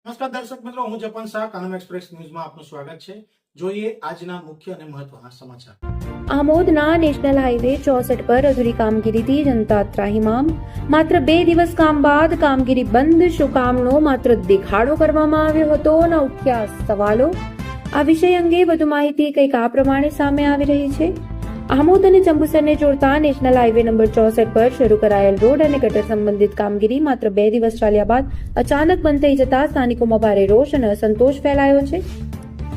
નમસ્કાર દર્શક મિત્રો, હું જપન શાહ કાનમ એક્સપ્રેસ ન્યૂઝમાં આપનું સ્વાગત છે। જોઈએ આજના મુખ્ય અને મહત્વના સમાચાર। આમોદના નેશનલ હાઈવે 64 પર અધૂરી કામગીરીથી જનતા ત્રાહિમામ। માત્ર 2 દિવસ કામ બાદ કામગીરી બંધ, શું કામનો માત્ર દેખાડો કરવામાં આવ્યો હતો અને ઉઠ્યા સવાલો। આ વિષય અંગે વધુ માહિતી કંઈક આ પ્રમાણે સામે આવી રહી છે। આમોદ અને જંબુસરને જોડતા નેશનલ હાઈવે નંબર 64 પર શરૂ કરાયેલ રોડ અને ગટર સંબંધિત કામગીરી માત્ર 2 દિવસ ચાલ્યા બાદ અચાનક બંધ થઈ જતા સ્થાનિકોમાં ભારે રોષ અને અસંતોષ ફેલાયો છે।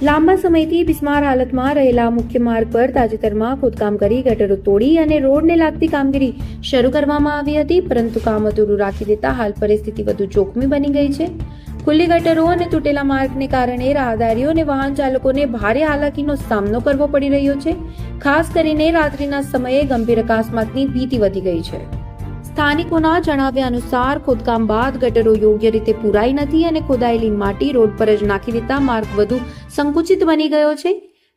લાંબા સમયથી બિસ્માર હાલતમાં રહેલા મુખ્ય માર્ગ પર તાજેતરમાં ખોદકામ કરી ગટરો તોડી અને રોડને લાગતી કામગીરી શરૂ કરવામાં આવી હતી, પરંતુ કામ અધૂરું રાખી દેતા હાલ પરિસ્થિતિ વધુ જોખમી બની ગઈ છે। ખુલ્લી ગટરો અને તૂટેલા માર્ગને કારણે રાહદારીઓ અને વાહન ચાલકોને ભારે હાલાકીનો સામનો કરવો પડી રહ્યો છે। ખાસ કરીને રાત્રિના સમયે ગંભીર અકસ્માતની ભીતિ વધી ગઈ છે। સ્થાનિકોના જણાવ્યા અનુસાર ખોદકામ બાદ ગટરો યોગ્ય રીતે પૂરાઈ નથી અને ખોદાયેલી માટી રોડ પર જ નાખી દેતા માર્ગ વધુ સંકુચિત બની ગયો છે।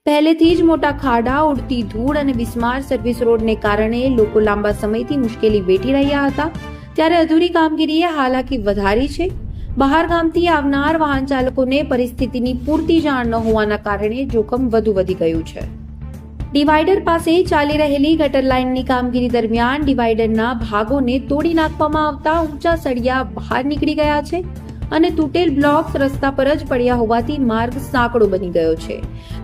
પહેલેથી જ મોટા ખાડા, ઉડતી ધૂળ અને બિસ્માર સર્વિસ રોડને કારણે લોકો લાંબા સમયથી મુશ્કેલી વેઠી રહ્યા હતા, ત્યારે અધૂરી કામગીરીએ હાલાકી વધારી છે। બહાર ગામથી આવનાર વાહન ચાલકોને પરિસ્થિતિની પૂરતી જાણ ન હોવાના કારણે જોખમ વધુ વધી ગયું છે। ડિવાઈડર પાસે ચાલી રહેલી ગટર લાઇનની કામગીરી દરમિયાન ડિવાઈડરના ભાગોને તોડી નાખવામાં આવતા ઊંચા સળિયા બહાર નીકળી ગયા છે અને તૂટેલ બ્લોક્સ રસ્તા પર જ પડ્યા હોવાથી માર્ગ સાંકડો બની ગયો છે।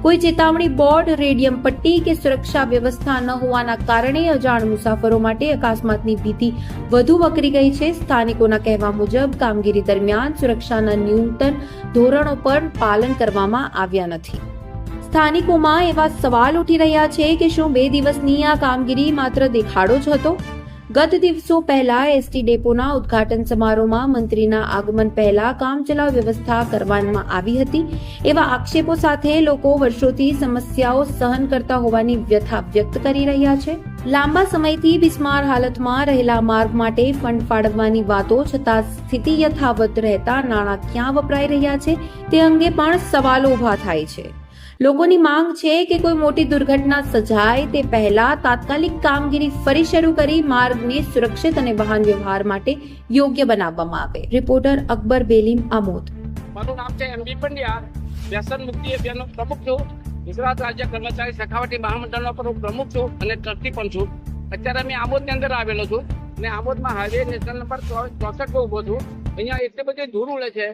કોઈ ચેતવણી બોર્ડ, રેડિયમ પટ્ટી કે સુરક્ષા વ્યવસ્થા ન હોવાના કારણે અજાણ મુસાફરો માટે અકસ્માતની ભીતિ વધુ વકરી ગઈ છે। સ્થાનિકોના કહેવા મુજબ કામગીરી દરમિયાન સુરક્ષાના ન્યૂનતમ ધોરણો પર પાલન કરવામાં આવ્યા નથી। સ્થાનિકોમાં એવા સવાલ ઉઠી રહ્યા છે કે શું 2 દિવસની આ કામગીરી માત્ર દેખાડો જ હતો? ગત દિવસો પહેલા એસટી ડેપોના ઉદ્ઘાટન સમારોહમાં મંત્રીના આગમન પહેલા કામચલાઉ વ્યવસ્થા કરવામાં આવી હતી। એવા આક્ષેપો સાથે લોકો વર્ષોથી સમસ્યાઓ સહન કરતા હોવાની વ્યથા વ્યક્ત કરી રહ્યા છે। લાંબા સમયથી બિસ્માર હાલતમાં રહેલા માર્ગ માટે ફંડ ફાળવવાની વાતો છતાં સ્થિતિ યથાવત રહેતા નાણાં ક્યાં વપરાઈ રહ્યા છે તે અંગે પણ સવાલો ઊભા થાય છે। લોકોની માંગ છે કે કોઈ મોટી દુર્ઘટના સર્જાય તે પહેલા તાત્કાલિક કામગીરી ફરી શરૂ કરી માર્ગને સુરક્ષિત અને વાહન વ્યવહાર માટે યોગ્ય બનાવવામાં આવે। રિપોર્ટર અકબર બેલીમ, આમોદ। મારું નામ છે એમબી પંડ્યા, વ્યસન મુક્તિ અભિયાનનો પ્રમુખ છું। ગુજરાત રાજ્ય કર્મચારી સખાવટી મહામંડળનો પ્રમુખ છું અને ટ્રસ્ટી પણ છું। અત્યારે અમે આમોદની અંદર આવેલો છું અને આમોદમાં હાઈવે નેશનલ નંબર 64 પર ઉભો છું। અહીંયા એટલી બધી ધૂળ ઉડે છે,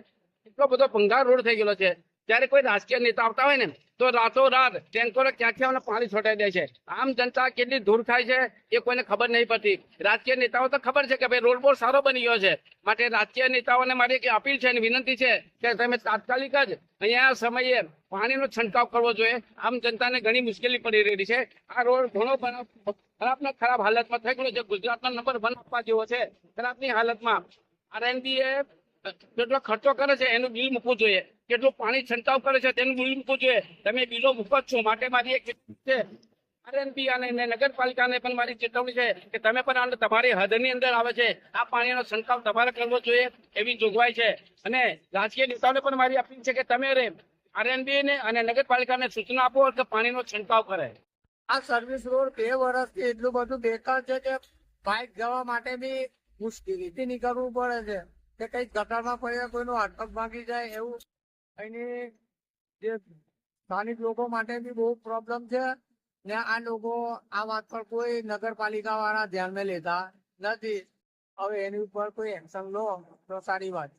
એટલો બધો ભંગાર રોડ થઈ ગયેલો છે। ત્યારે કોઈ રાજકીય નેતા આવતા હોય ને તો રાતોરાત ટેન્કરો ક્યાંથી આવને પાણી છોટાઈ દે છે। આમ જનતા કેટલી ધૂળ ખાય છે એ કોઈને ખબર નહીં પડતી। રાજકીય નેતાઓ તો ખબર છે કે ભાઈ રોડ બહુ સારો બની ગયો છે, માટે રાજકીય નેતાઓને મારી એક અપીલ છે અને વિનંતી છે કે તમે તાત્કાલિક જ અહીંયા સમયે પાણીનો છંટકાવ કરવો જોઈએ। આમ જનતાને ઘણી મુશ્કેલી પડી રહી છે। આ રોડ ઘણો ખરાબ હાલતમાં થઈ ગયો છે। ગુજરાતનો નંબર 1 આપવા જેવો છે ખરાબની હાલતમાં। આરએનબી એ કેટલો ખર્ચો કરે છે એનું બિલ મૂકવું જોઈએ, કેટલું પાણી છંટકાવ કરે છે તેનું બિલ મૂકવું જોઈએ। તમે બિલો મૂકો છો, માટે મારી એક છે આરએનબી અને નગરપાલિકાને પણ મારી ચેતવણી છે કે તમે પણ તમારી હદની અંદર આવે છે આ પાણીનો છંટકાવ તમારે કરવો જોઈએ એવી જોગવાઈ છે। અને રાજકીય નેતાઓને પણ મારી અપીલ છે કે તમે આરએનબી ને અને નગરપાલિકાને સૂચના આપો કે પાણીનો છંટકાવ કરે। આ સર્વિસ રોડ 2 વર્ષથી એટલું બધું બેકાર છે કે બાઇક જવા માટે બી મુશ્કેલીથી નીકળવું પડે છે કે કઈ ગટરમાં પડે કોઈનું હાથ ભાગી જાય એવું એની જે સ્થાનિક લોકો માટે બી બહુ પ્રોબ્લેમ છે ને આ લોકો આ વાત પર કોઈ નગરપાલિકા વાળા ધ્યાનમાં લેતા નથી। હવે એની ઉપર કોઈ એક્શન લો તો સારી વાત।